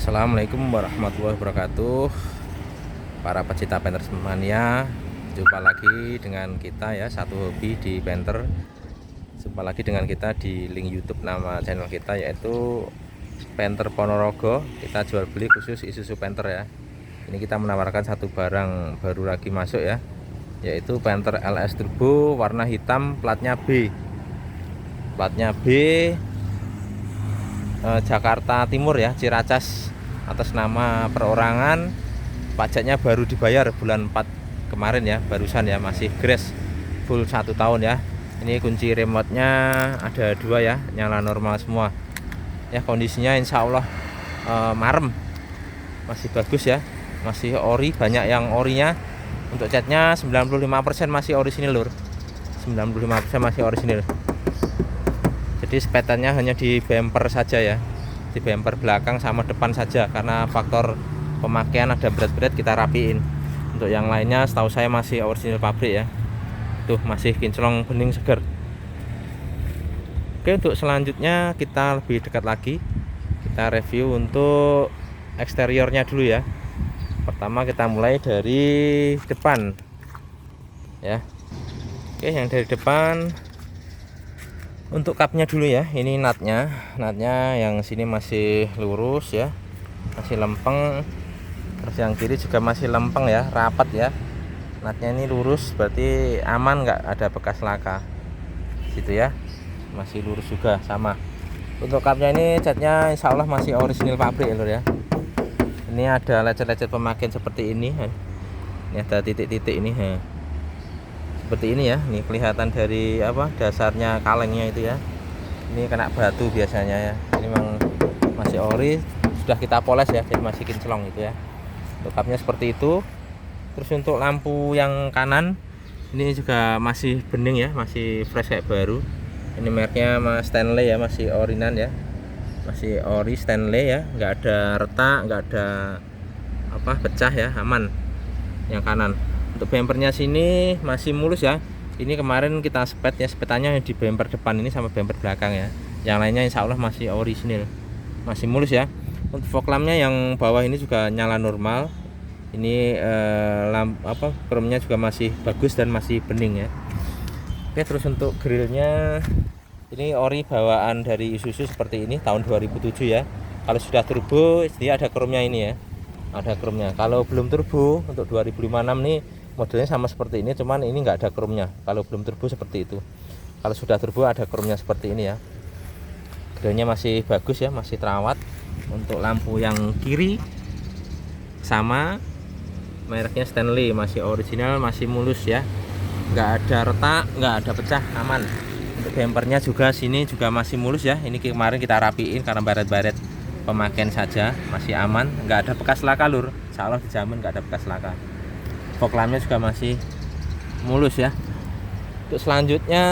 Assalamualaikum warahmatullahi wabarakatuh. Para pecinta painter mania, jumpa lagi dengan kita ya, satu hobi di painter. Jumpa lagi dengan kita di link YouTube nama channel kita, yaitu Painter Ponorogo. Kita jual beli khusus Isuzu Painter ya. Ini kita menawarkan satu barang baru lagi masuk ya, yaitu Painter LS Turbo warna hitam, platnya B. Platnya B, Jakarta Timur ya, Ciracas, atas nama perorangan. Pajaknya baru dibayar bulan 4 kemarin ya, barusan ya, masih grace full 1 tahun ya. Ini kunci remote-nya ada 2 ya, nyala normal semua ya. Kondisinya insya Allah marem, masih bagus ya, masih ori, banyak yang orinya. Untuk catnya 95% masih orisinil lur, 95% masih orisinil. Jadi sepetannya hanya di bumper saja ya, di bumper belakang sama depan saja, karena faktor pemakaian ada berat-berat kita rapiin. Untuk yang lainnya setahu saya masih orisinil pabrik ya. Tuh masih kinclong bening seger. Oke, untuk selanjutnya kita lebih dekat lagi, kita review untuk eksteriornya dulu ya. Pertama kita mulai dari depan ya. Oke, yang dari depan, untuk kapnya dulu ya. Ini natnya yang sini masih lurus ya, masih lempeng. Terus yang kiri juga masih lempeng ya, rapat ya. Natnya ini lurus, berarti aman, nggak ada bekas laka situ ya, masih lurus juga sama. Untuk kapnya ini catnya insya Allah masih orisinil pabrik ya lur ya. Ini ada lecet-lecet pemakaian seperti ini. Ini ada titik-titik ini seperti ini ya. Ini kelihatan dari dasarnya kalengnya itu ya. Ini kena batu biasanya ya. Ini memang masih ori, sudah kita poles ya, jadi masih kinclong gitu ya. Untuk kapnya seperti itu. Terus untuk lampu yang kanan ini juga masih bening ya, masih fresh kayak baru. Ini mereknya Stanley ya, masih orinan ya, masih ori Stanley ya, nggak ada retak, nggak ada pecah ya, aman yang kanan. Untuk bumpernya sini masih mulus ya. Ini kemarin kita spet ya, spetannya di bumper depan ini sama bumper belakang ya. Yang lainnya insya Allah masih orisinil, masih mulus ya. Untuk fog lampnya yang bawah ini juga nyala normal. Ini chrome-nya juga masih bagus dan masih bening ya. Oke, terus untuk grillnya ini ori bawaan dari Isuzu seperti ini tahun 2007 ya. Kalau sudah turbo dia ada chrome-nya ini ya, ada chrome-nya. Kalau belum turbo untuk 2056 nih modelnya sama seperti ini, cuman ini nggak ada chrome-nya. Kalau belum turbo seperti itu. Kalau sudah turbo ada chrome-nya seperti ini ya. Grillnya masih bagus ya, masih terawat. Untuk lampu yang kiri sama, mereknya Stanley, masih original, masih mulus ya, nggak ada retak, nggak ada pecah, aman. Untuk bumpernya juga sini juga masih mulus ya. Ini kemarin kita rapiin karena baret-baret pemakaian saja, masih aman, nggak ada bekas laka lur, insya Allah dijamin nggak ada bekas laka. Fog lampnya juga masih mulus ya. Untuk selanjutnya,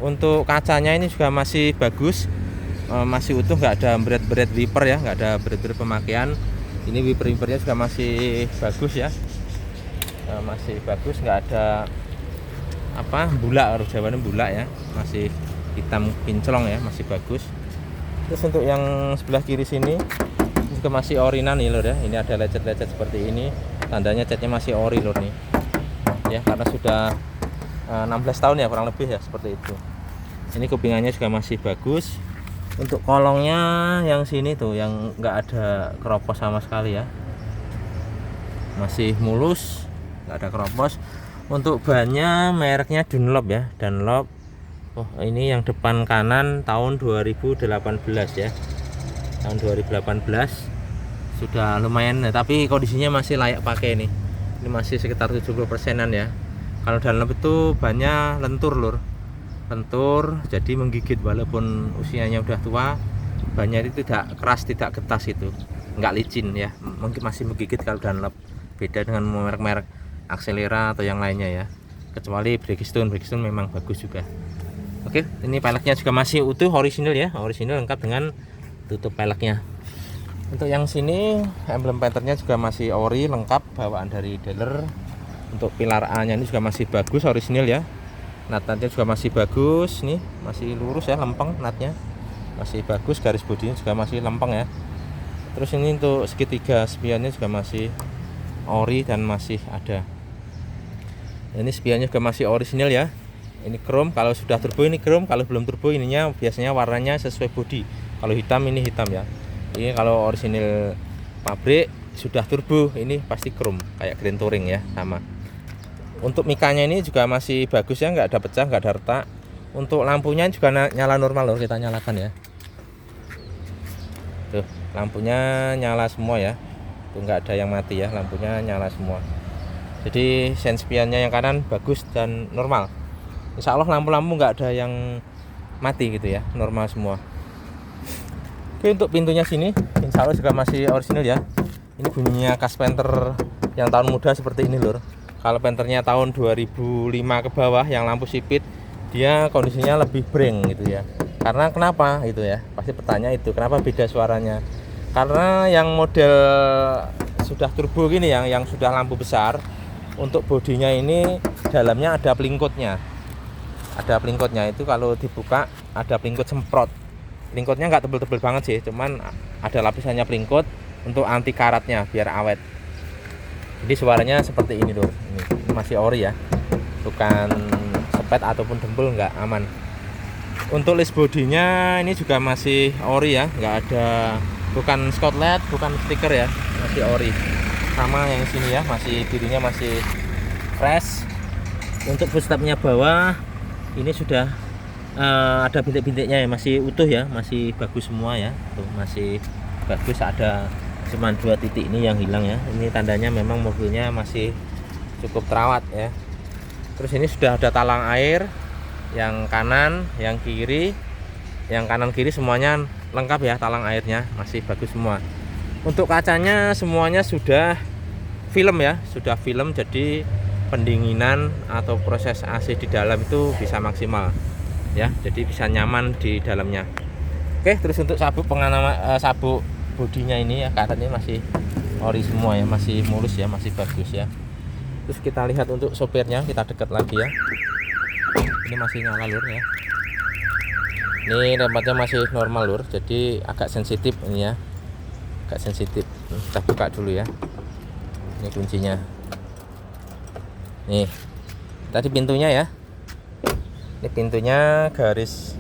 untuk kacanya ini juga masih bagus, masih utuh, nggak ada berat-berat wiper ya, nggak ada berat-berat pemakaian. Ini wiper-wipernya juga masih bagus ya, masih bagus, nggak ada bulak, harus jawabannya bulak ya, masih hitam kinclong ya, masih bagus. Terus untuk yang sebelah kiri sini juga masih orinan nih lur ya. Ini ada lecet-lecet seperti ini, tandanya catnya masih ori lur nih ya, karena sudah 16 tahun ya kurang lebih ya, seperti itu. Ini kupingannya juga masih bagus. Untuk kolongnya yang sini tuh yang nggak ada keropos sama sekali ya, masih mulus, nggak ada keropos. Untuk bannya mereknya Dunlop ya, Dunlop. Oh, ini yang depan kanan tahun 2018 ya, tahun 2018, sudah lumayan ya, tapi kondisinya masih layak pakai nih. Ini masih sekitar 70%-an ya. Kalau Dunlop itu bannya lentur lur, lentur, jadi menggigit walaupun usianya udah tua. Bannya itu tidak keras, tidak getas, itu nggak licin ya, mungkin masih menggigit kalau Dunlop. Beda dengan merek-merek Axelera atau yang lainnya ya, kecuali Bridgestone memang bagus juga. Oke, ini peleknya juga masih utuh, orisinil ya, orisinil lengkap dengan tutup peleknya. Untuk yang sini emblem painternya juga masih ori, lengkap bawaan dari dealer. Untuk pilar A nya ini juga masih bagus, orisinil ya. Natnya juga masih bagus, nih masih lurus ya, lempeng natnya masih bagus, garis bodinya juga masih lempeng ya. Terus ini untuk segitiga spionnya juga masih ori dan masih ada. Ini spionnya juga masih orisinil ya. Ini chrome, kalau sudah turbo ini chrome, kalau belum turbo ininya biasanya warnanya sesuai body. Kalau hitam ini hitam ya. Ini kalau orisinil pabrik sudah turbo ini pasti chrome kayak Grand Touring ya, sama. Untuk mikanya ini juga masih bagus ya, nggak ada pecah, nggak ada retak. Untuk lampunya juga nyala normal loh, kita nyalakan ya. Tuh, lampunya nyala semua ya. Tuh, nggak ada yang mati ya, lampunya nyala semua. Jadi sen spionnya yang kanan bagus dan normal. Insya Allah lampu-lampu nggak ada yang mati gitu ya, normal semua. Oke, untuk pintunya sini insya Allah juga masih orisinil ya. Ini bunyinya kas penter yang tahun muda seperti ini lur. Kalau penternya tahun 2005 ke bawah yang lampu sipit, dia kondisinya lebih breng gitu ya. Karena kenapa itu ya, pasti bertanya itu kenapa beda suaranya. Karena yang model sudah turbo gini yang sudah lampu besar, untuk bodinya ini dalamnya ada pelingkutnya. Ada pelingkutnya, itu kalau dibuka ada pelingkut semprot. Pelingkutnya nggak tebel-tebel banget sih, cuman ada lapisannya pelingkut untuk anti karatnya biar awet. Jadi suaranya seperti ini loh. Ini masih ori ya, bukan sepet ataupun dempul, nggak, aman. Untuk list bodinya ini juga masih ori ya, nggak ada, bukan skotlet, bukan stiker ya, masih ori. Sama yang sini ya, masih birunya masih fresh. Untuk footstepnya bawah ini sudah ada bintik-bintiknya ya, masih utuh ya, masih bagus semua ya. Tuh masih bagus, ada cuma 2 titik ini yang hilang ya. Ini tandanya memang mobilnya masih cukup terawat ya. Terus ini sudah ada talang air yang kanan, yang kiri. Yang kanan kiri semuanya lengkap ya, talang airnya masih bagus semua. Untuk kacanya semuanya sudah film ya, sudah film, jadi pendinginan atau proses AC di dalam itu bisa maksimal ya, jadi bisa nyaman di dalamnya. Oke, terus untuk sabuk sabuk bodinya ini ya, karetnya masih ori semua ya, masih mulus ya, masih bagus ya. Terus kita lihat untuk sopirnya, kita dekat lagi ya. Ini masih nyala lur ya. Ini remote-nya masih normal lur, jadi agak sensitif ini ya, agak sensitif. Kita buka dulu ya. Ini kuncinya. Nih, tadi pintunya ya. Ini pintunya, garis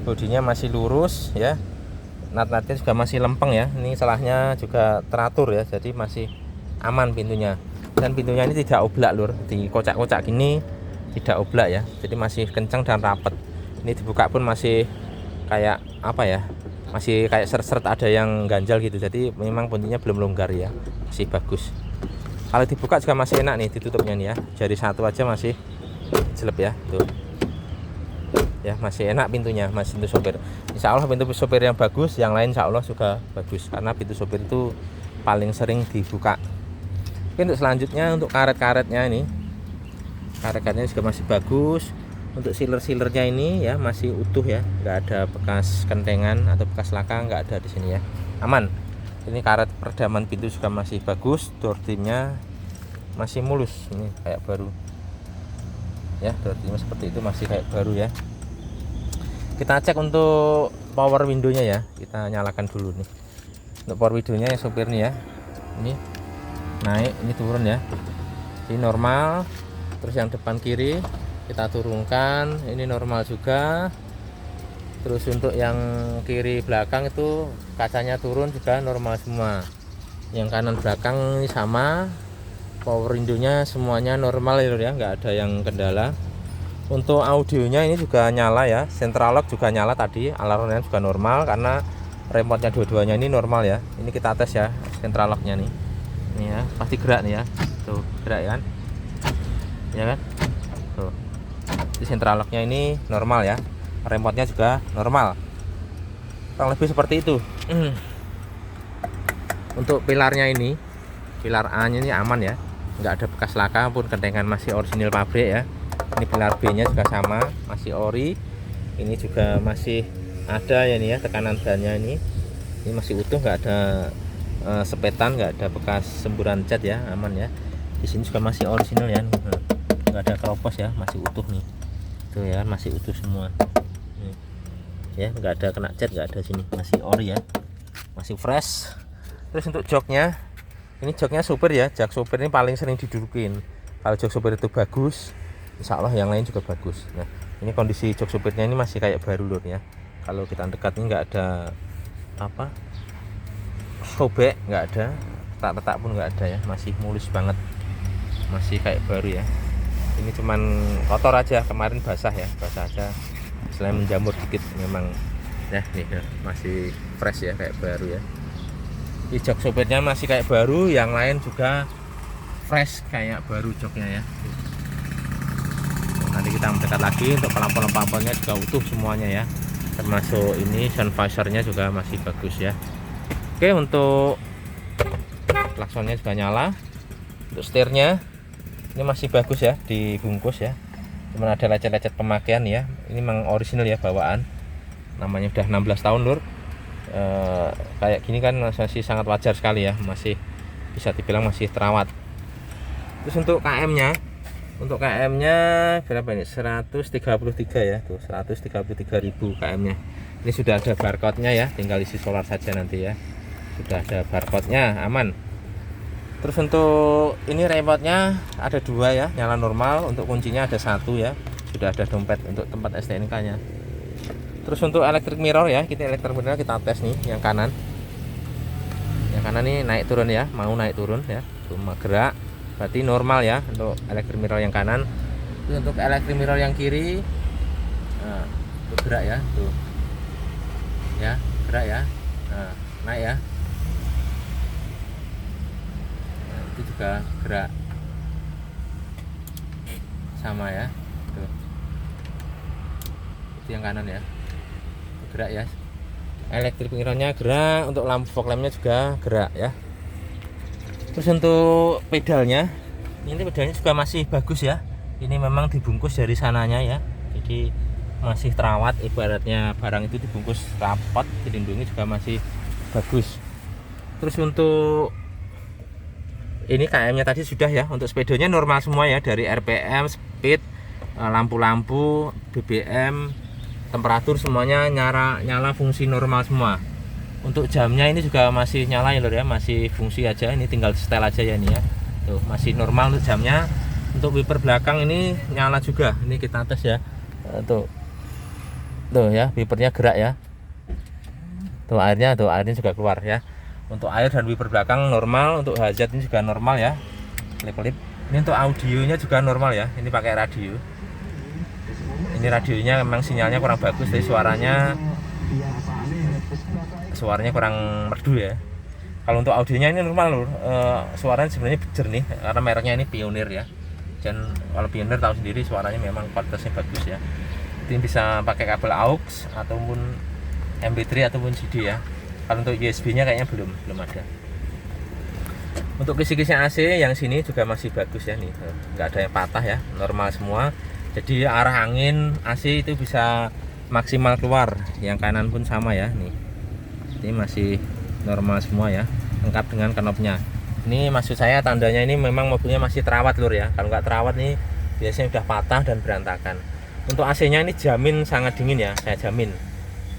bodinya masih lurus ya. Nat-natnya juga masih lempeng ya. Ini salahnya juga teratur ya, jadi masih aman pintunya. Dan pintunya ini tidak oblak lur, di kocak-kocak gini tidak oblak ya. Jadi masih kencang dan rapet. Ini dibuka pun masih kayak apa ya? Masih kayak seret-seret ada yang ganjal gitu. Jadi memang kuncinya belum longgar ya. Masih bagus. Kalau dibuka juga masih enak nih ditutupnya nih ya. Jari satu aja masih jelek ya. Tuh. Ya, masih enak pintunya, masih pintu sopir. Insya Allah pintu sopir yang bagus, yang lain insya Allah juga bagus. Karena pintu sopir itu paling sering dibuka. Oke, untuk selanjutnya untuk karet-karetnya ini. Karet-karetnya juga masih bagus. Untuk sealer-sealernya ini ya masih utuh ya, nggak ada bekas kentengan atau bekas laka, nggak ada di sini ya. Aman. Ini karet peredaman pintu juga masih bagus, door trimnya masih mulus, ini kayak baru ya, door trimnya seperti itu masih kayak baru ya. Kita cek untuk power window-nya ya, kita nyalakan dulu nih. Untuk power window-nya ya sopir nih ya, ini naik, ini turun ya, ini normal. Terus yang depan kiri kita turunkan, ini normal juga. Terus untuk yang kiri belakang itu kacanya turun juga normal semua. Yang kanan belakang ini sama, power window-nya semuanya normal ya, nggak ada yang kendala. Untuk audionya ini juga nyala ya, central lock juga nyala tadi, alarmnya juga normal karena remote-nya dua-duanya ini normal ya. Ini kita tes ya central lock-nya nih. Ini ya, pasti gerak nih ya. Tuh, gerak ya kan? Ya kan? Tuh. Di central lock-nya ini normal ya. Remote-nya juga normal. Kurang lebih seperti itu. Untuk pilarnya ini, pilar A-nya ini aman ya. Nggak ada bekas laka pun, kentengan masih orisinil pabrik ya. Ini pilar B-nya juga sama, masih ori. Ini juga masih ada ya nih ya, tekanan bannya ini masih utuh, nggak ada sepetan, nggak ada bekas semburan cat ya, aman ya. Di sini juga masih orisinil ya, nggak ada keropos ya, masih utuh nih. Tuh ya, masih utuh semua. Ya, nggak ada kena cat, nggak ada sini, masih ori ya, masih fresh. Terus untuk joknya, ini joknya supir ya, jok supir ini paling sering didudukin. Kalau jok supir itu bagus, insya Allah yang lain juga bagus. Nah, ini kondisi jok supirnya ini masih kayak baru lur ya. Kalau kita dekat ini nggak ada apa sobek, nggak ada, retak pun nggak ada ya, masih mulus banget, masih kayak baru ya. Ini cuman kotor aja, kemarin basah ya, basah aja, selain menjamur dikit memang ya. Nih ya, masih fresh ya, kayak baru ya. Di jok sopirnya masih kayak baru, yang lain juga fresh kayak baru joknya ya. Nanti kita mendekat lagi, untuk pelapon-laponnya juga utuh semuanya ya, termasuk ini sun visornya juga masih bagus ya. Oke, untuk klaksonnya juga nyala. Untuk setirnya ini masih bagus ya, dibungkus ya, cuman ada lecet-lecet pemakaian ya. Ini memang original ya bawaan, namanya udah 16 tahun lur. Kayak gini kan masih sangat wajar sekali ya, masih bisa dibilang masih terawat. Terus untuk KM-nya, berapa ini? 133 ya, tuh 133.000 KM-nya. Ini sudah ada barcode-nya ya, tinggal isi solar saja nanti ya. Sudah ada barcode-nya, aman. Terus untuk ini remote-nya ada 2 ya, nyala normal. Untuk kuncinya ada 1 ya, sudah ada dompet untuk tempat STNK-nya. Terus untuk electric mirror ya, kita electric mirror kita tes nih yang kanan. Yang kanan nih naik turun ya, mau naik turun ya, cuma gerak, berarti normal ya untuk electric mirror yang kanan. Terus untuk electric mirror yang kiri, nah, itu gerak ya, tuh ya, gerak ya, nah, naik ya, nah, itu juga gerak sama ya, tuh itu yang kanan ya, itu gerak ya. Electric mirrornya gerak, untuk lampu fog lampnya juga gerak ya. Terus untuk pedalnya, ini pedalnya juga masih bagus ya. Ini memang dibungkus dari sananya ya, jadi masih terawat, ibaratnya barang itu dibungkus rapat, dilindungi, juga masih bagus. Terus untuk ini KM-nya tadi sudah ya, untuk sepedanya normal semua ya, dari RPM, speed, lampu-lampu, BBM, temperatur semuanya nyala fungsi normal semua. Untuk jamnya ini juga masih nyala ya lor ya, masih fungsi aja, ini tinggal setel aja ya ini ya. Tuh masih normal untuk jamnya. Untuk wiper belakang ini nyala juga. Ini kita tes ya. Tuh ya, wipernya gerak ya. Tuh airnya juga keluar ya. Untuk air dan wiper belakang normal, untuk hazard ini juga normal ya. Klip-klip. Ini untuk audionya juga normal ya. Ini pakai radio. Ini radionya memang sinyalnya kurang bagus, jadi suaranya kurang merdu ya. Kalau untuk audionya ini normal lur, suaranya sebenarnya jernih karena mereknya ini Pioneer ya. Dan kalau Pioneer tahu sendiri suaranya memang kualitasnya bagus ya. Ini bisa pakai kabel AUX ataupun MP3 ataupun CD ya. Kalau untuk USB-nya kayaknya belum ada. Untuk kisi-kisi AC yang sini juga masih bagus ya nih, nggak ada yang patah ya, normal semua. Jadi arah angin AC itu bisa maksimal keluar. Yang kanan pun sama ya nih. Ini masih normal semua ya, lengkap dengan knopnya. Ini maksud saya tandanya ini memang mobilnya masih terawat lur ya. Kalau nggak terawat nih biasanya udah patah dan berantakan. Untuk AC-nya ini jamin sangat dingin ya, saya jamin.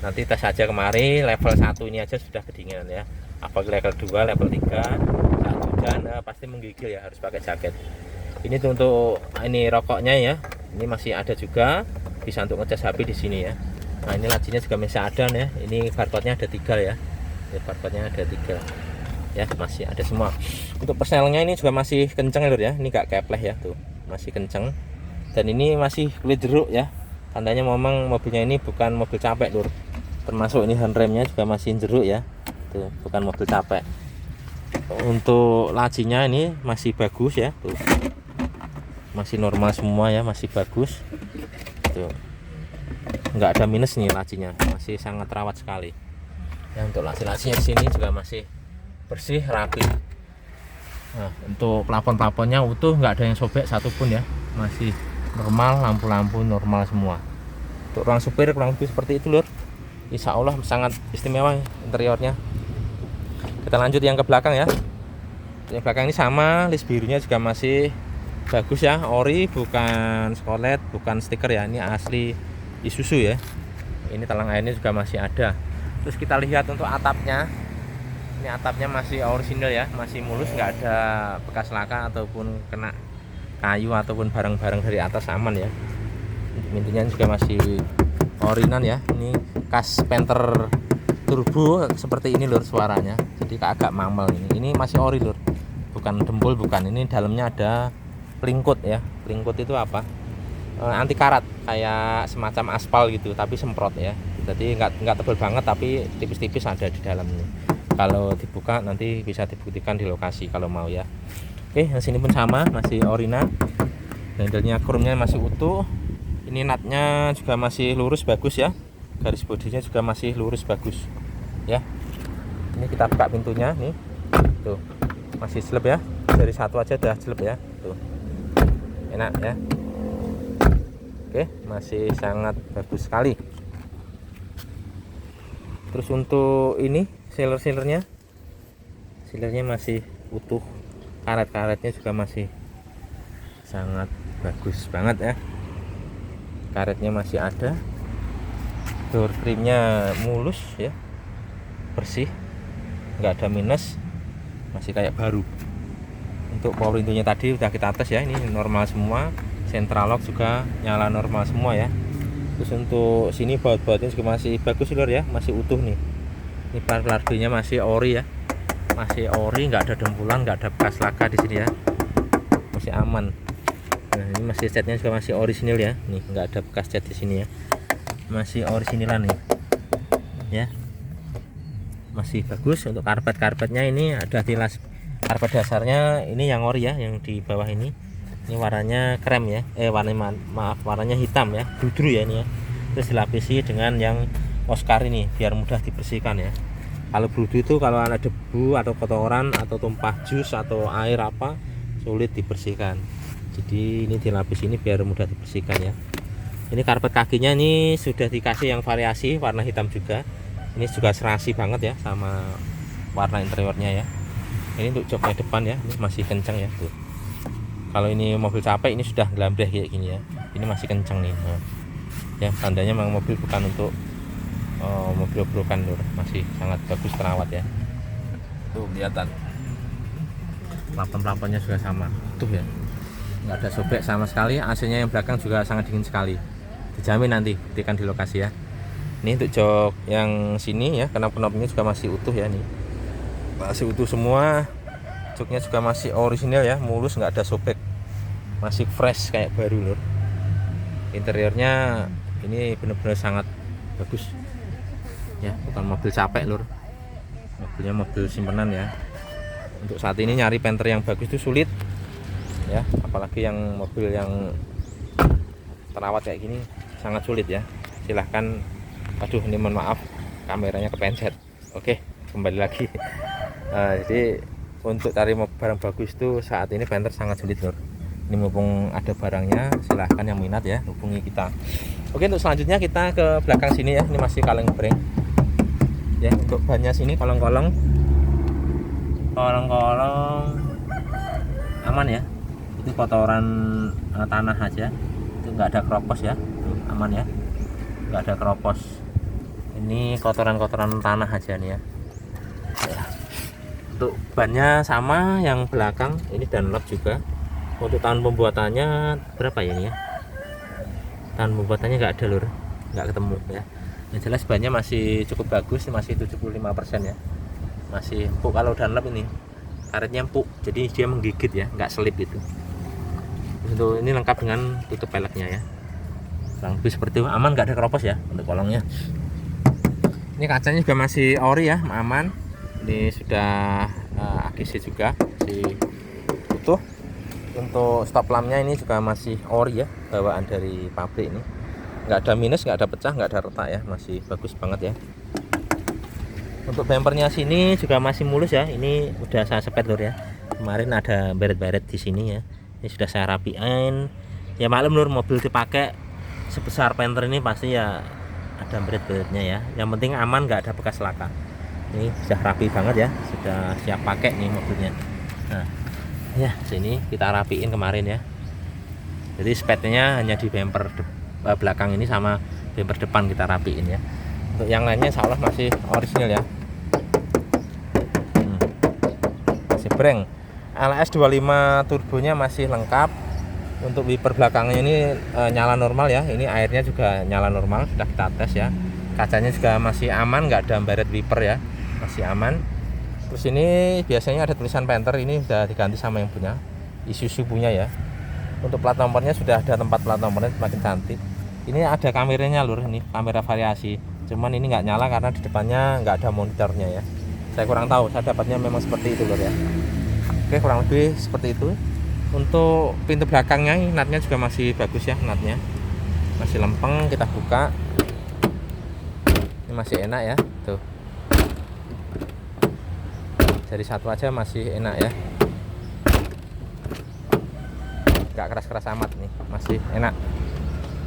Nanti tes aja kemari, level 1 ini aja sudah kedinginan ya. Apalagi level 2, level 3 saat hujan pasti menggigil ya, harus pakai jaket. Ini tuh untuk ini rokoknya ya, ini masih ada juga, bisa untuk ngecas HP di sini ya. Nah ini lacinya juga masih ada ya, ini barcode-nya ada 3 ya. Ini barcode-nya ada 3 ya, masih ada semua. Untuk persnelnya ini juga masih kenceng lur ya, ini gak kepleh ya, tuh masih kenceng. Dan ini masih kulit jeruk ya, tandanya memang mobilnya ini bukan mobil capek lur. Termasuk ini handremnya juga masih jeruk ya, tuh bukan mobil capek. Untuk lacinya ini masih bagus ya, tuh masih normal semua ya, masih bagus tuh, nggak ada minus nih lacinya, masih sangat rawat sekali ya. Untuk laci-lacinya di sini juga masih bersih rapi. Nah untuk plafon-plafonnya utuh, nggak ada yang sobek satupun ya, masih normal, lampu-lampu normal semua. Untuk ruang supir kurang lebih seperti itu lur, insya Allah sangat istimewa interiornya. Kita lanjut yang ke belakang ya. Yang belakang ini sama, list birunya juga masih bagus ya, ori, bukan skolet, bukan stiker ya, ini asli Isuzu ya. Ini talang airnya juga masih ada. Terus kita lihat untuk atapnya. Ini atapnya masih orisinil ya, masih mulus, nggak ada bekas laka ataupun kena kayu ataupun barang-barang dari atas, aman ya. Pintunya juga masih orinan ya. Ini kas Panther turbo seperti ini lur suaranya, jadi agak mamel ini. Ini masih ori lur, bukan dempul, bukan. Ini dalamnya ada pelingkut ya. Pelingkut itu apa? Anti karat, kayak semacam aspal gitu tapi semprot ya. Jadi nggak tebal banget tapi tipis-tipis ada di dalamnya. Kalau dibuka nanti bisa dibuktikan di lokasi kalau mau ya. Oke, yang sini pun sama, masih orina. Handle-nya chrome-nya masih utuh. Ini natnya juga masih lurus bagus ya. Garis bodinya juga masih lurus bagus ya. Ini kita buka pintunya nih. Tuh. Masih slep ya. Dari satu aja udah slep ya. Tuh. Enak ya. Oke, masih sangat bagus sekali. Terus untuk ini sealernya masih utuh, karet-karetnya juga masih sangat bagus banget ya. Karetnya masih ada, door trimnya mulus ya, bersih, nggak ada minus, masih kayak baru. Untuk power window-nya tadi udah kita tes ya, ini normal semua. Central lock juga nyala normal semua ya. Terus untuk sini baut-bautnya juga masih bagus lur ya, masih utuh nih. Ini pelar-pelarnya masih ori ya, masih ori, nggak ada dempulan, nggak ada bekas laka di sini ya, masih aman. Nah ini masih catnya juga masih orisinil ya, nih nggak ada bekas cat di sini ya, masih orisinilan nih ya, masih bagus. Untuk karpetnya ini ada tilas karpet dasarnya, ini yang ori ya, yang di bawah ini warnanya krem ya, warnanya hitam ya, dudru ya ini ya. Terus dilapisi dengan yang Oscar ini biar mudah dibersihkan ya. Kalau brudu itu kalau ada debu atau kotoran atau tumpah jus atau air apa, sulit dibersihkan. Jadi ini dilapis ini biar mudah dibersihkan ya. Ini karpet kakinya ini sudah dikasih yang variasi warna hitam juga. Ini juga serasi banget ya sama warna interiornya ya. Ini untuk joknya depan ya, ini masih kencang ya tuh. Kalau ini mobil capek ini sudah gelambreh kayak gini ya, ini masih kencang nih. Nah, ya tandanya memang mobil bukan untuk mobil obrokan lur, masih sangat bagus terawat ya. Tuh kelihatan plafon-plafonnya juga sama tuh ya, nggak ada sobek sama sekali. AC-nya yang belakang juga sangat dingin sekali, dijamin nanti buktikan di lokasi ya. Ini untuk jok yang sini ya, knop-knopnya juga masih utuh ya, nih masih utuh semua. Joknya juga masih orisinil ya, mulus, nggak ada sobek, masih fresh kayak baru lur. Interiornya ini benar-benar sangat bagus ya, bukan mobil capek lur, mobilnya mobil simpenan ya. Untuk saat ini nyari Panther yang bagus itu sulit ya, apalagi yang mobil yang terawat kayak gini sangat sulit ya. Silahkan, aduh ini mohon maaf kameranya kepencet. Oke, kembali lagi. Jadi untuk cari barang bagus itu saat ini Panther sangat sulit lur. Ini mumpung ada barangnya, silahkan yang minat ya hubungi kita. Oke, untuk selanjutnya kita ke belakang sini ya, ini masih kaleng breng ya. Untuk bannya sini kolong-kolong aman ya, itu kotoran tanah aja, itu nggak ada keropos ya. Tuh, aman ya, nggak ada keropos. Ini kotoran-kotoran tanah aja nih ya. Untuk bannya sama yang belakang, ini Dunlop juga. Untuk tahun pembuatannya berapa ya ini ya, tahun pembuatannya nggak ada lur, nggak ketemu ya. Yang jelas bannya masih cukup bagus, masih 75% ya, masih empuk. Kalau Dunlop ini karetnya empuk, jadi dia menggigit ya, nggak selip gitu. Untuk ini lengkap dengan tutup peleknya ya, kurang lebih seperti itu. Aman, nggak ada keropos ya untuk kolongnya. Ini kacanya juga masih ori ya, aman. Ini sudah AGC juga masih utuh. Untuk stop lampnya ini juga masih ori ya, bawaan dari pabrik. Ini nggak ada minus, nggak ada pecah, nggak ada retak ya, masih bagus banget ya. Untuk bempernya sini juga masih mulus ya, ini udah saya sepet lur ya. Kemarin ada beret-beret di sini ya, ini sudah saya rapiin ya. Maklum lur, mobil dipakai sebesar Panther ini pasti ya ada beret-beretnya ya. Yang penting aman, nggak ada bekas laka. Ini sudah rapi banget ya, sudah siap pakai nih mobilnya. Nah ya, sini kita rapiin kemarin ya. Jadi spetnya hanya di bumper belakang ini sama bumper depan kita rapiin ya. Untuk yang lainnya insya Allah masih orisinil ya. gebreng. LS 25 turbonya masih lengkap. Untuk wiper belakangnya ini nyala normal ya. Ini airnya juga nyala normal, sudah kita tes ya. Kacanya juga masih aman, nggak ada baret wiper ya, masih aman. Terus ini biasanya ada tulisan Panther, ini sudah diganti sama yang punya, Isuzu punya ya. Untuk plat nomornya sudah ada tempat plat nomornya, semakin cantik. Ini ada kameranya lur, ini kamera variasi. Cuman ini nggak nyala karena di depannya nggak ada monitornya ya. Saya kurang tahu, saya dapatnya memang seperti itu lur ya. Oke, kurang lebih seperti itu. Untuk pintu belakangnya, natnya juga masih bagus ya, natnya masih lempeng. Kita buka, ini masih enak ya, tuh. Dari satu aja masih enak ya, nggak keras-keras amat nih, masih enak.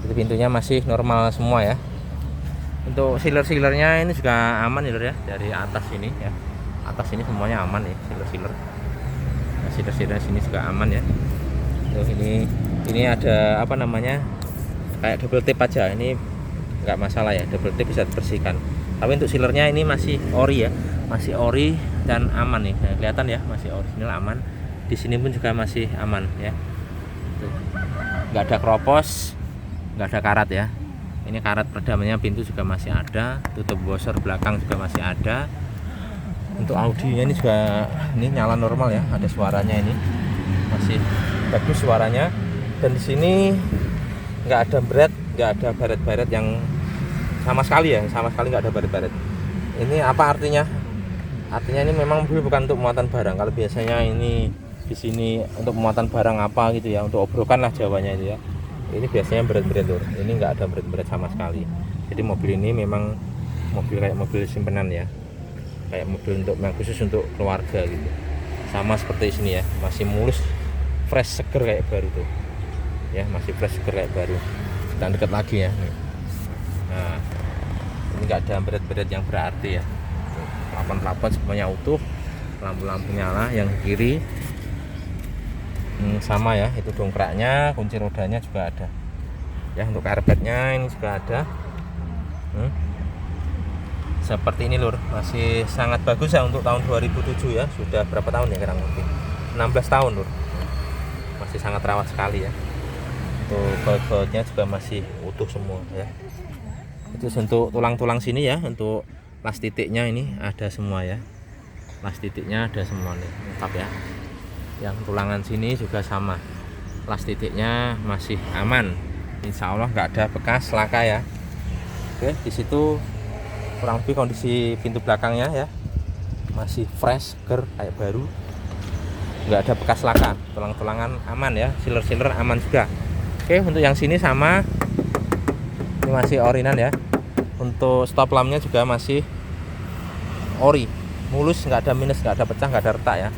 Jadi pintunya masih normal semua ya. Untuk sealer-sealernya ini juga aman ya, dari atas ini ya, atas ini semuanya aman ya, sealer-sealer. Nah, sealer-sealer sini juga aman ya. Tuh, ini ada apa namanya, kayak double tape aja, ini nggak masalah ya, double tape bisa dibersihkan. Tapi untuk sealernya ini masih ori ya, masih ori dan aman nih. Nah, kelihatan ya, masih original, aman. Di sini pun juga masih aman ya. Tuh, nggak ada keropos, nggak ada karat ya. Ini karat peredamannya pintu juga masih ada, tutup washer belakang juga masih ada. Untuk audionya ini juga ini nyala normal ya, ada suaranya, ini masih bagus suaranya. Dan di sini nggak ada berat, nggak ada baret-baret yang sama sekali ya, sama sekali nggak ada baret-baret. Ini apa artinya? Artinya ini memang mobil bukan untuk muatan barang. Kalau biasanya ini di sini untuk muatan barang apa gitu ya, untuk obrokan lah Jawanya itu ya. Ini biasanya berat-berat lur. Ini nggak ada berat-berat sama sekali. Jadi mobil ini memang mobil kayak mobil simpenan ya, kayak mobil untuk yang khusus untuk keluarga gitu. Sama seperti sini ya, masih mulus, fresh, seger kayak baru tuh ya, masih fresh, seger kayak baru. Dan dekat lagi ya nih. Nah, ini nggak ada berat-berat yang berarti ya. Plafon semuanya utuh, lampu-lampu nyala. Yang kiri sama ya, itu dongkraknya, kunci rodanya juga ada ya. Untuk karpetnya ini juga ada. Seperti ini lur, masih sangat bagus ya untuk tahun 2007 ya. Sudah berapa tahun ya, kurang lebih 16 tahun lur, masih sangat rawat sekali ya. Untuk baut-bautnya juga masih utuh semua ya. Itu untuk tulang-tulang sini ya, untuk las titiknya ini ada semua ya, las titiknya ada semua nih, lengkap ya. Yang tulangan sini juga sama, las titiknya masih aman, insya Allah nggak ada bekas laka ya. Oke, di situ kurang lebih kondisi pintu belakangnya ya, masih fresh, seger kayak baru, nggak ada bekas laka, tulang-tulangan aman ya, sealer-sealer aman juga. Oke, untuk yang sini sama, ini masih original ya. Untuk stop lampnya juga masih ori, mulus, nggak ada minus, nggak ada pecah, nggak ada retak ya.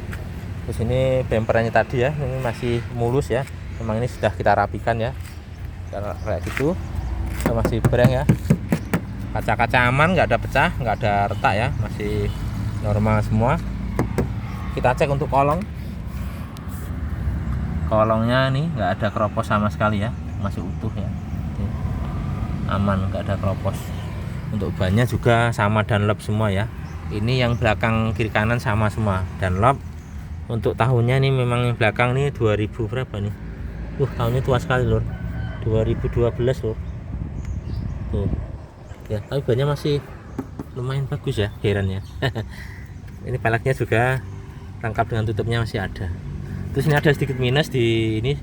Terus ini bemperannya tadi ya, ini masih mulus ya, memang ini sudah kita rapikan ya, kayak gitu. Kita masih breng ya, kaca-kaca aman, nggak ada pecah, nggak ada retak ya, masih normal semua. Kita cek untuk kolongnya nih nggak ada keropos sama sekali ya, masih utuh ya, aman, nggak ada keropos. Untuk bannya juga sama Dunlop semua ya. Ini yang belakang kiri kanan sama semua Dunlop. Untuk tahunnya nih memang yang belakang nih 2000 berapa nih, tahunnya tua sekali lur, 2012 lur tuh ya. Tapi bannya masih lumayan bagus ya, heran ya. Ini peleknya juga lengkap dengan tutupnya masih ada. Terus ini ada sedikit minus di ini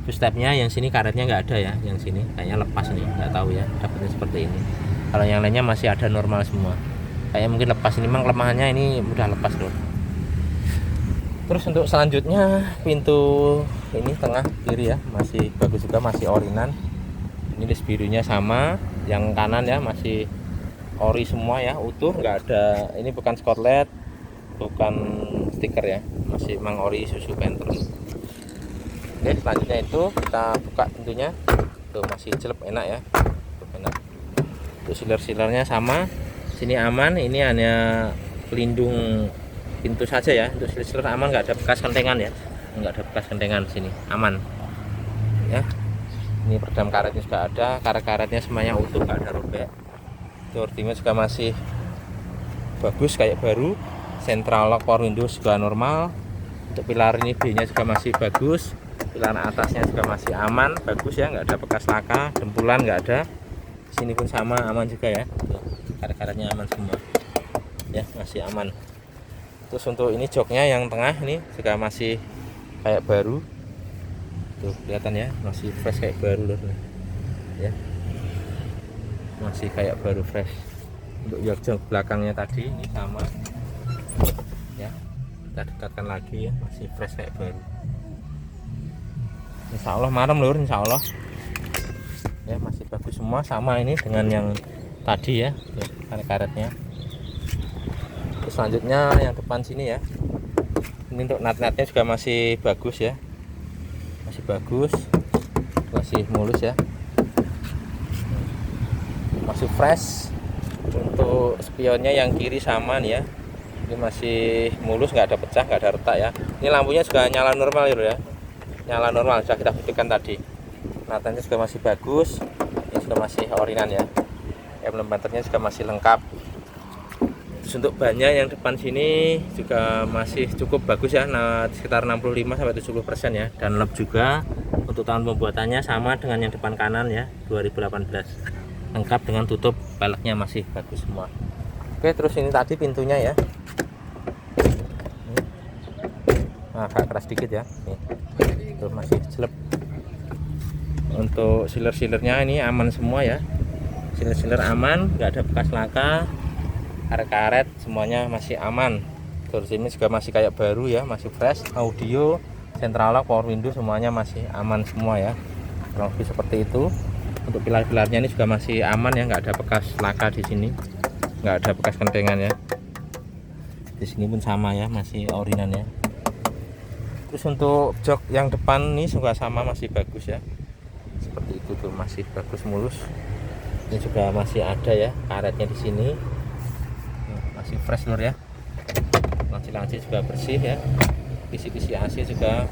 stepnya, yang sini karetnya nggak ada ya, yang sini kayaknya lepas nih, nggak tahu ya dapatnya seperti ini. Kalau yang lainnya masih ada normal semua, kayaknya mungkin lepas. Ini memang kelemahannya, ini mudah lepas loh. Terus untuk selanjutnya pintu ini tengah kiri ya, masih bagus juga, masih orinan. Ini list birunya sama, yang kanan ya masih ori semua ya, utuh, nggak ada, ini bukan skotlet, bukan stiker ya, masih memang ori Isuzu Panther. Oke, selanjutnya itu kita buka pintunya, tuh masih jelek, enak ya, tuh enak. Untuk sealer-sealernya sama, sini aman. Ini hanya pelindung pintu saja ya, untuk sealer aman, nggak ada bekas kentengan ya, nggak ada bekas kentengan di sini, aman ya. Ini peredam karetnya juga ada, karet-karetnya semuanya utuh, nggak ada robek. Door trimnya juga masih bagus kayak baru. Central lock power windows juga normal. Untuk pilar ini B-nya juga masih bagus, pilar atasnya juga masih aman, bagus ya, nggak ada bekas laka, dempulan nggak ada. Sini pun sama, aman juga ya. Karet-karetnya aman semua ya, masih aman. Terus untuk ini joknya yang tengah ini juga masih kayak baru, tuh kelihatan ya, masih fresh kayak baru loh ya, masih kayak baru fresh. Untuk jok belakangnya tadi ini sama ya, kita dekatkan lagi ya, masih fresh kayak baru. Insya Allah marem lur, insya Allah ya, masih bagus semua, sama ini dengan yang tadi ya, karet-karetnya. Terus selanjutnya yang depan sini ya, ini untuk nat-natnya juga masih bagus ya, masih bagus, masih mulus ya, masih fresh. Untuk spionnya yang kiri sama nih ya, ini masih mulus, nggak ada pecah, nggak ada retak ya. Ini lampunya juga nyala normal ya, nyala normal, sudah kita buktikan tadi. Natanya juga masih bagus, ini juga masih orinan ya, emblem banternya juga masih lengkap. Terus untuk bannya yang depan sini juga masih cukup bagus ya, nah, sekitar 65-70% ya, dan lep juga. Untuk tahun pembuatannya sama dengan yang depan kanan ya, 2018, lengkap dengan tutup peleknya masih bagus semua. Oke, terus ini tadi pintunya ya, nah, agak keras dikit ya, nih, itu masih jelek. Untuk sealer-sealernya ini aman semua ya, sealer aman, nggak ada bekas laka, karet-karet semuanya masih aman. Terus ini juga masih kayak baru ya, masih fresh. Audio, central lock, power window semuanya masih aman semua ya, kurang lebih seperti itu. Untuk pilar-pilarnya ini juga masih aman ya, nggak ada bekas laka di sini, nggak ada bekas kentengan ya. Di sini pun sama ya, masih orinan ya. Terus untuk jok yang depan ini juga sama, masih bagus ya, seperti itu tuh, masih bagus mulus. Ini juga masih ada ya karetnya di sini, masih fresh lur ya. Laci-laci juga bersih ya, kisi-kisi AC juga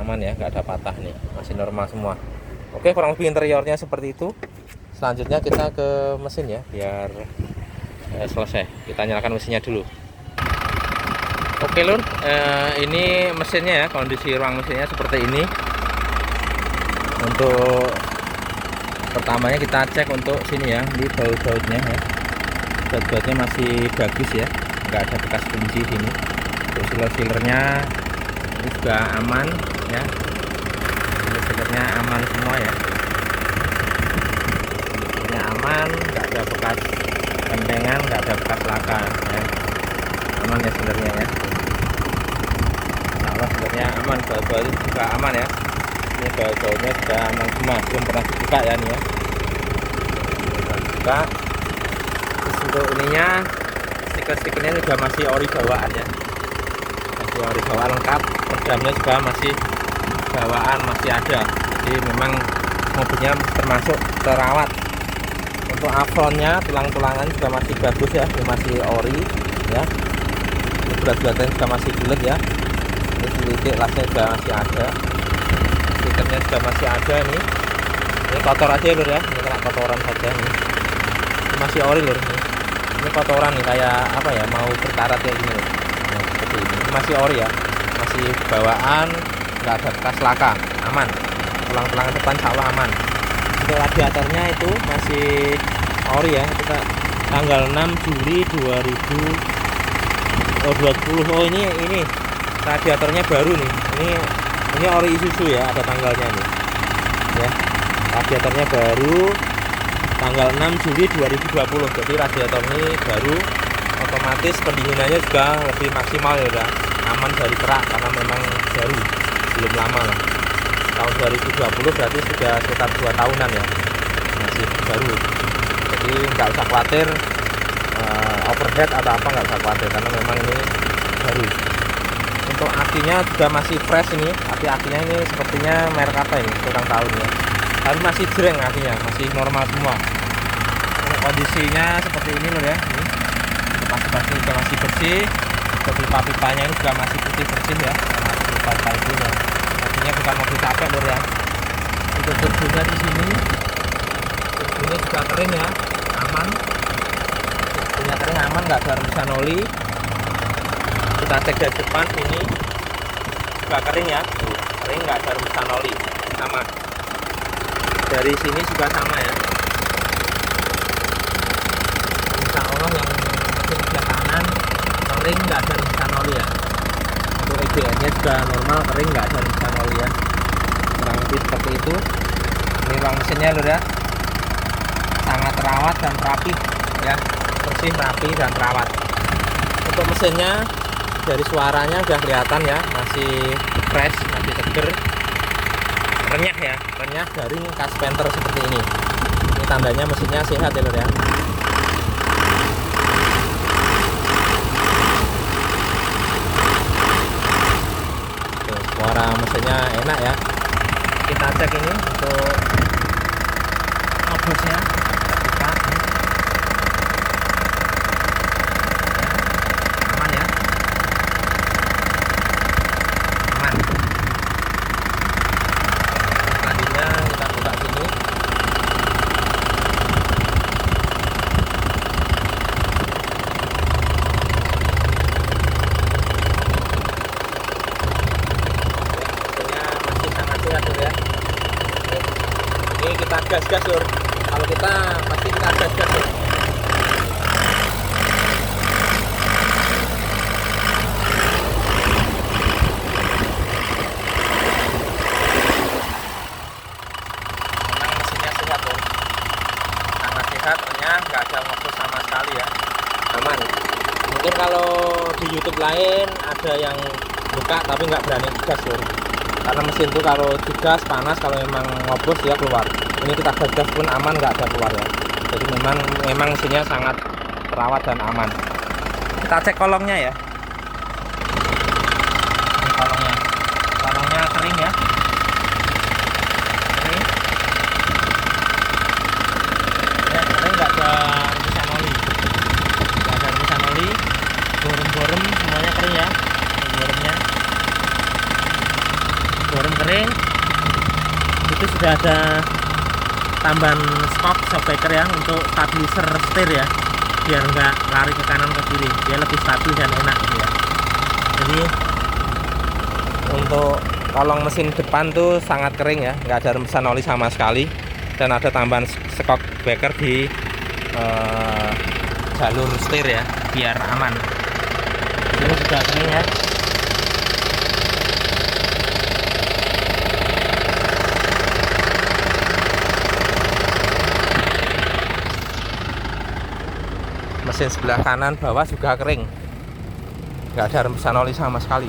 aman ya, nggak ada patah nih, masih normal semua. Oke, kurang lebih interiornya seperti itu. Selanjutnya kita ke mesin ya, biar selesai. Kita nyalakan mesinnya dulu. Oke lur, ini mesinnya ya, kondisi ruang mesinnya seperti ini. Untuk pertamanya kita cek untuk sini ya, di baut-bautnya ya, baut-bautnya masih bagus ya, nggak ada bekas kunci sini. Untuk sealer-sealernya ini juga aman ya, sealer-sealernya aman semua ya, sealernya aman, nggak ada bekas kentengan, nggak ada bekas laka ya, aman ya sealernya ya. Insya Allah sealernya aman, baut-baut juga aman ya. Ini baut-bautnya sudah aman semua, belum pernah dibuka ya nih ya, buka. Terus untuk ininya, stiker-stikernya juga masih ori bawaan ya, masih ori bawaan lengkap. Peredamnya juga masih bawaan, masih ada, jadi memang mobilnya termasuk terawat. Untuk afronnya, tulang-tulangan juga masih bagus ya, ini masih ori ya. Ini berat-beratnya juga masih bulat ya, ini titik lasnya juga masih ada, stikernya juga masih ada nih. Ini kotor aja lur ya, ini kena kotoran saja nih. Ini masih ori lur nih. Ini kotoran nih, kayak apa ya, mau berkarat kayak gini lur. Nah, seperti ini. Ini masih ori ya, masih bawaan, nggak ada bekas laka, aman. Tulang-tulang depan sawah aman. Untuk radiatornya itu masih ori ya, kita tanggal 6 Juli 2020. Oh ini radiatornya baru nih, ini ori Isuzu ya, ada tanggalnya nih ya, radiatornya baru tanggal 6 Juli 2020. Jadi radiator ini baru, otomatis pendinginannya juga lebih maksimal ya, udah aman dari kerak karena memang baru, belum lama lah, tahun 2020 berarti sudah sekitar 2 tahunan ya, masih baru. Jadi nggak usah khawatir overheat atau apa, nggak usah khawatir karena memang ini baru. Untuk akinya juga masih fresh ini, aki-akinya ini sepertinya merek apa ini, kurang tahu nih ya, tapi masih jreng akinya, masih normal semua. Untuk kondisinya seperti ini loh ya, ini pipa-pipanya juga masih bersih. Untuk pipa-pipanya ini juga masih putih bersih ya, karena pipa-pipa itu ya, artinya bukan mobil capek loh ya. Untuk turbonya di sini, turbonya juga kering ya, aman. Turbonya kering aman, nggak ada rebusan oli. Kita cek dari depan ini, juga kering ya, tuh, kering, nggak ada rembesan oli, sama. Dari sini juga sama ya. Insya Allah yang mesin sebelah kanan kering, nggak ada rembesan oli ya. Untuk EGR-nya juga normal, kering, nggak ada rembesan oli ya. Kurang lebih seperti itu. Ini ruang mesinnya lur ya, sangat terawat dan rapi ya, bersih, rapi dan terawat. Untuk mesinnya dari suaranya udah kelihatan ya, masih fresh, masih seger, renyah ya, renyah, garing, khas Panther seperti ini. Ini tandanya mesinnya sehat ya lur ya. Tuh, suara mesinnya enak ya. Kita cek ini untuk obosnya, kita buka. Aman ya, aman. Selanjutnya kita buka sini. Mesinnya masih sangat sehat lur ya. Ini kita gas-gas lur. Kalau kita pasti kita gas-gas lur. Memang mesinnya sehat lur, sangat sehat, renyah, nggak ada ngopos sama sekali ya, aman. Mungkin kalau di YouTube lain ada yang buka tapi nggak berani gas lur, karena mesin tuh kalau digas panas, kalau memang ngopos ya keluar. Ini kita gas-gas pun aman, nggak ada keluar ya. Jadi memang mesinnya sangat terawat dan aman. Kita cek kolongnya ya. Ini kolongnya kering ya, kering ya, kering, nggak ada rembesan oli, nggak ada rembesan oli. Borem-borem semuanya kering ya, boremnya borem kering. Itu sudah ada tambahan shockbreaker ya, untuk stabilizer setir ya, biar nggak lari ke kanan ke kiri, dia lebih stabil dan enak gitu ya. Jadi untuk kolong mesin depan tuh sangat kering ya, nggak ada rembesan oli sama sekali, dan ada tambahan shockbreaker di jalur setir ya, biar aman. Ini sudah kering ya. Mesin sebelah kanan bawah juga kering, nggak ada rembesan oli sama sekali.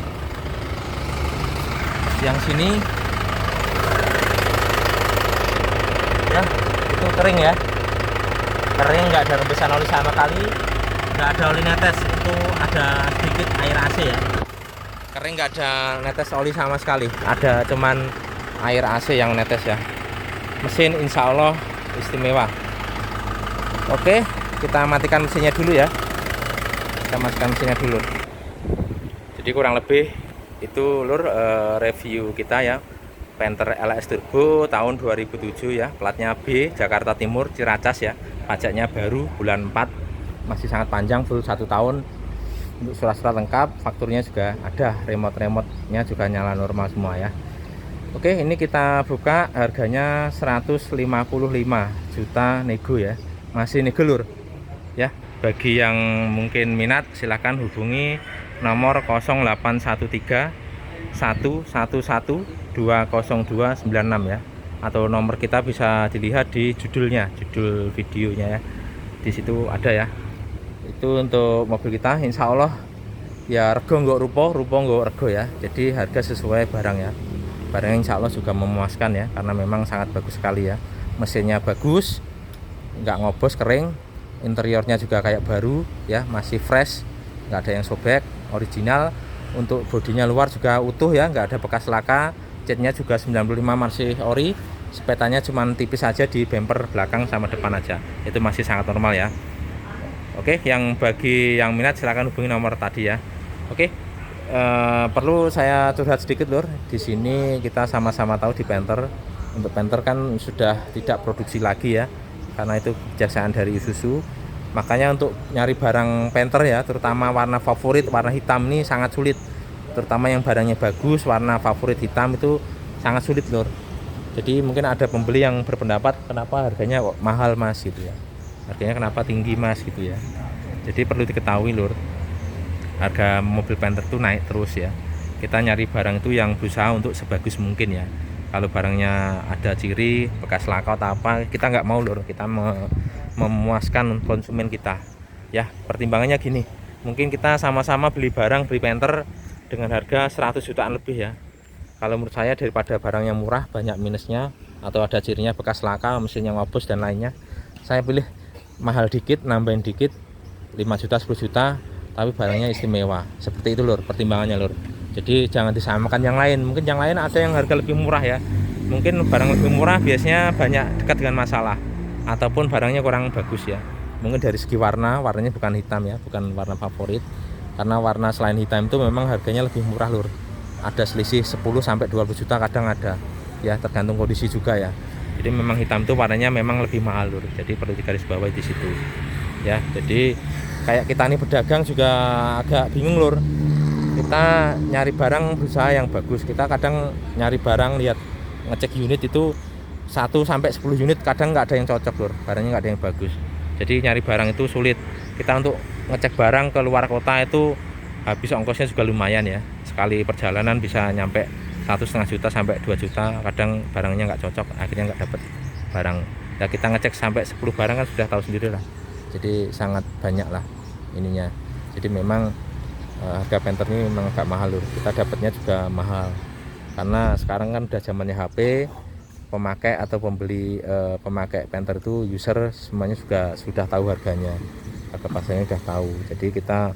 Yang sini ya, itu kering ya, kering, nggak ada rembesan oli sama sekali, nggak ada oli netes. Itu ada sedikit air AC ya, kering, nggak ada netes oli sama sekali, ada cuman air AC yang netes ya. Mesin insya Allah istimewa. Oke, kita matikan mesinnya dulu ya, kita matikan mesinnya dulu. Jadi kurang lebih itu lur review kita ya, Panther LS Turbo tahun 2007 ya, platnya B, Jakarta Timur, Ciracas ya. Pajaknya baru bulan 4, masih sangat panjang, full 1 tahun. Untuk surat-surat lengkap, fakturnya juga ada, remote-nya juga nyala normal semua ya. Oke, ini kita buka, harganya 155 juta nego ya, masih nego lur ya. Bagi yang mungkin minat silahkan hubungi nomor 0813 111 20296 ya, atau nomor kita bisa dilihat di judulnya, judul videonya ya, di situ ada ya. Itu untuk mobil kita, insya Allah ya rego nggak rupo nggak rego ya. Jadi harga sesuai barang ya, barangnya insya Allah juga memuaskan ya, karena memang sangat bagus sekali ya. Mesinnya bagus, nggak ngobos, kering, interiornya juga kayak baru ya, masih fresh, nggak ada yang sobek, original. Untuk bodinya luar juga utuh ya, nggak ada bekas laka. Catnya juga 95 masih ori, sepetanya cuma tipis aja di bumper belakang sama depan aja, itu masih sangat normal ya. Oke, yang bagi yang minat silahkan hubungi nomor tadi ya. Oke, perlu saya curhat sedikit lur, di sini kita sama-sama tahu di Panther, untuk Panther kan sudah tidak produksi lagi ya, karena itu kebijaksanaan dari Isuzu. Makanya untuk nyari barang Panther ya, terutama warna favorit, warna hitam ini sangat sulit. terutama yang barangnya bagus, warna favorit hitam itu sangat sulit lur. Jadi mungkin ada pembeli yang berpendapat kenapa harganya kok mahal mas gitu ya, harganya kenapa tinggi mas gitu ya. Jadi perlu diketahui lur, harga mobil Panther itu naik terus ya. Kita nyari barang itu yang berusaha untuk sebagus mungkin ya. Kalau barangnya ada ciri bekas laka atau apa, kita nggak mau lur, kita memuaskan konsumen kita ya. Pertimbangannya gini, mungkin kita sama-sama beli Panther dengan harga 100 jutaan lebih ya. Kalau menurut saya daripada barang yang murah banyak minusnya atau ada cirinya bekas laka, mesinnya ngobos dan lainnya, saya pilih mahal dikit, nambahin dikit 5 juta 10 juta tapi barangnya istimewa. Seperti itu lur pertimbangannya lur. Jadi jangan disamakan yang lain. Mungkin yang lain ada yang harga lebih murah ya, mungkin barang lebih murah biasanya banyak dekat dengan masalah ataupun barangnya kurang bagus ya. Mungkin dari segi warnanya bukan hitam ya, bukan warna favorit, karena warna selain hitam itu memang harganya lebih murah lur. Ada selisih 10 sampai 20 juta kadang ada ya, tergantung kondisi juga ya. Jadi memang hitam itu warnanya memang lebih mahal lur, jadi perlu digarisbawahi di situ ya. Jadi kayak kita nih pedagang juga agak bingung lur, kita nyari barang berusaha yang bagus, kita kadang nyari barang lihat ngecek unit itu 1 sampai 10 unit kadang nggak ada yang cocok lur, barangnya nggak ada yang bagus. Jadi nyari barang itu sulit. Kita untuk ngecek barang ke luar kota itu habis ongkosnya juga lumayan ya, sekali perjalanan bisa nyampe 1,5 juta sampai 2 juta, kadang barangnya nggak cocok akhirnya nggak dapet barang. Nah kita ngecek sampai 10 barang kan sudah tahu sendiri lah, jadi sangat banyak lah ininya. Jadi memang harga Panther ini memang agak mahal lur, kita dapatnya juga mahal karena sekarang kan udah zamannya HP, pemakai atau pembeli pemakai Panther itu user semuanya juga sudah tahu harganya, harga pasarnya udah tahu. Jadi kita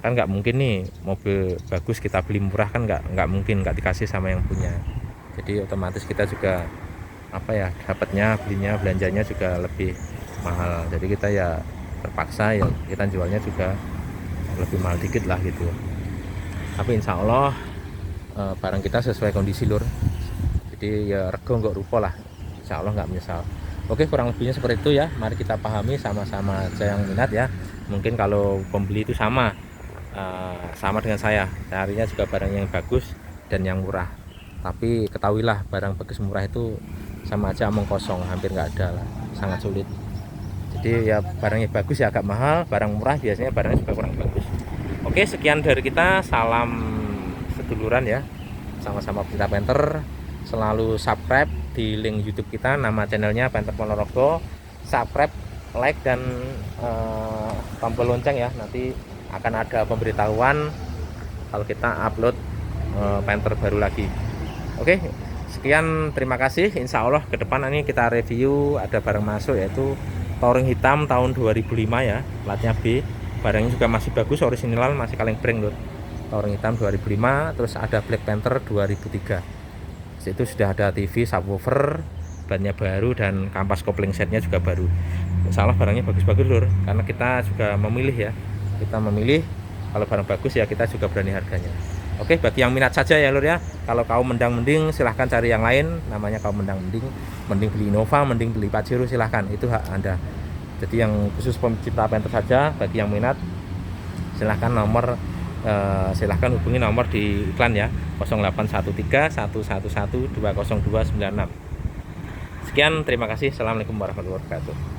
kan nggak mungkin nih mobil bagus kita beli murah kan nggak mungkin, nggak dikasih sama yang punya. Jadi otomatis kita juga apa ya, dapatnya belanjanya juga lebih mahal. Jadi kita ya terpaksa ya kita jualnya juga lebih mahal dikit lah gitu. Tapi insya Allah barang kita sesuai kondisi lur, jadi ya rego nggak rupa lah, insya Allah nggak menyesal. Oke, kurang lebihnya seperti itu ya. Mari kita pahami sama-sama aja yang minat ya. Mungkin kalau pembeli itu sama dengan saya carinya juga barang yang bagus dan yang murah, tapi ketahuilah barang bagus murah itu sama aja omong kosong, hampir nggak ada lah, sangat sulit. Jadi ya barangnya bagus ya agak mahal, barang murah biasanya barangnya juga kurang bagus. Oke, sekian dari kita, salam seduluran ya, sama-sama pecinta Panther. Selalu subscribe di link YouTube kita, nama channelnya Panther Ponorogo. Subscribe, like dan tombol lonceng ya, nanti akan ada pemberitahuan kalau kita upload Panther baru lagi. Oke, sekian, terima kasih. Insya Allah ke depan ini kita review ada barang masuk yaitu Touring hitam tahun 2005 ya, platnya B. Barangnya juga masih bagus, orisinal, masih kaleng brand lur. Touring hitam 2005, terus ada Black Panther 2003. Itu sudah ada TV, subwoofer, bannya baru dan kampas kopling setnya juga baru. Insya Allah barangnya bagus-bagus lur, karena kita juga memilih ya. Kita memilih, kalau barang bagus ya kita juga berani harganya. Oke, bagi yang minat saja ya lur ya. Kalau kaum mendang-mending silahkan cari yang lain, namanya kaum mendang-mending, mending beli Innova, mending beli Pajero, silahkan, itu hak Anda. Jadi yang khusus pecinta Panther saja, bagi yang minat silahkan silahkan hubungi nomor di iklan ya, 0813 111 20296. Sekian, terima kasih. Assalamualaikum warahmatullahi wabarakatuh.